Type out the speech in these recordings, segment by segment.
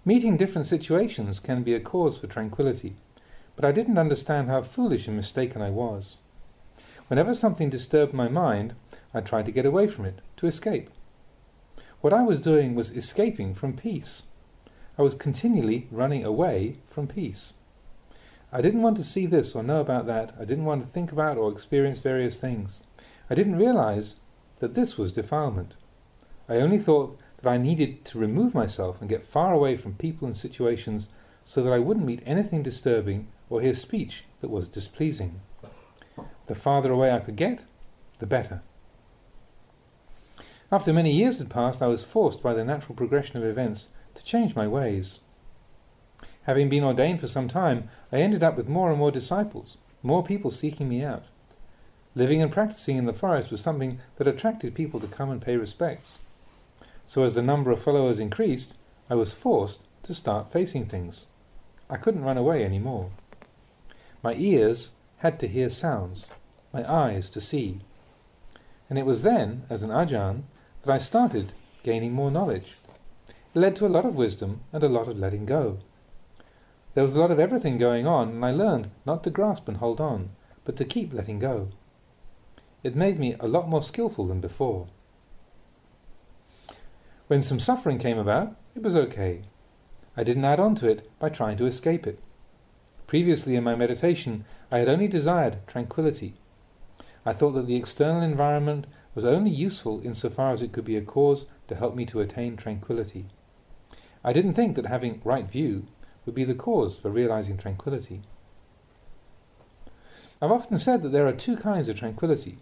Meeting different situations can be a cause for tranquility, but I didn't understand how foolish and mistaken I was. Whenever something disturbed my mind, I tried to get away from it, to escape. What I was doing was escaping from peace. I was continually running away from peace. I didn't want to see this or know about that. I didn't want to think about or experience various things. I didn't realize that this was defilement. I only thought that I needed to remove myself and get far away from people and situations so that I wouldn't meet anything disturbing or hear speech that was displeasing. The farther away I could get, the better. After many years had passed, I was forced by the natural progression of events to change my ways. Having been ordained for some time, I ended up with more and more disciples, more people seeking me out. Living and practicing in the forest was something that attracted people to come and pay respects. So as the number of followers increased, I was forced to start facing things. I couldn't run away anymore. My ears had to hear sounds, my eyes to see. And it was then, as an Ajahn, that I started gaining more knowledge. It led to a lot of wisdom and a lot of letting go. There was a lot of everything going on, and I learned not to grasp and hold on, but to keep letting go. It made me a lot more skillful than before. When some suffering came about, it was okay. I didn't add on to it by trying to escape it. Previously in my meditation, I had only desired tranquility. I thought that the external environment was only useful insofar as it could be a cause to help me to attain tranquility. I didn't think that having right view would be the cause for realizing tranquility. I've often said that there are two kinds of tranquility.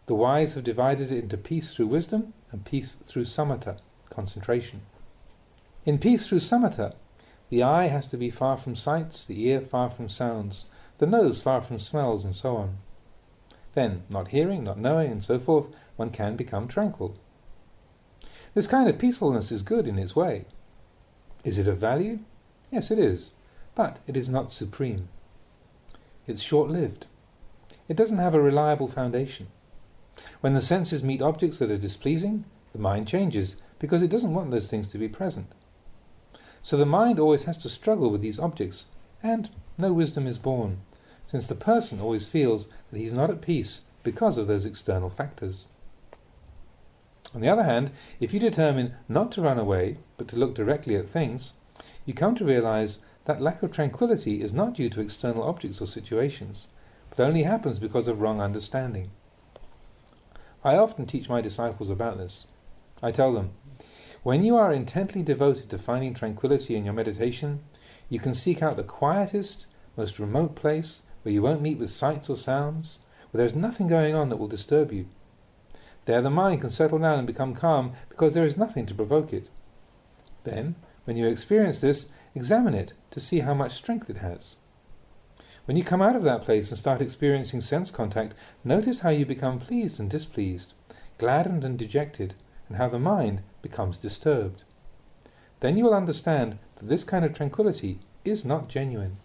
The wise have divided it into peace through wisdom and peace through samatha, concentration. In peace through samatha, the eye has to be far from sights, the ear far from sounds, the nose far from smells, and so on. Then, not hearing, not knowing, and so forth, one can become tranquil. This kind of peacefulness is good in its way. Is it of value? Yes, it is, but it is not supreme. It's short-lived. It doesn't have a reliable foundation. When the senses meet objects that are displeasing, the mind changes, because it doesn't want those things to be present. So the mind always has to struggle with these objects, and no wisdom is born, since the person always feels that he's not at peace because of those external factors. On the other hand, if you determine not to run away, but to look directly at things, you come to realize that lack of tranquility is not due to external objects or situations, but only happens because of wrong understanding. I often teach my disciples about this. I tell them, when you are intently devoted to finding tranquility in your meditation, you can seek out the quietest, most remote place where you won't meet with sights or sounds, where there is nothing going on that will disturb you. There the mind can settle down and become calm because there is nothing to provoke it. Then, when you experience this, examine it to see how much strength it has. When you come out of that place and start experiencing sense contact, notice how you become pleased and displeased, gladdened and dejected, and how the mind becomes disturbed. Then you will understand that this kind of tranquility is not genuine.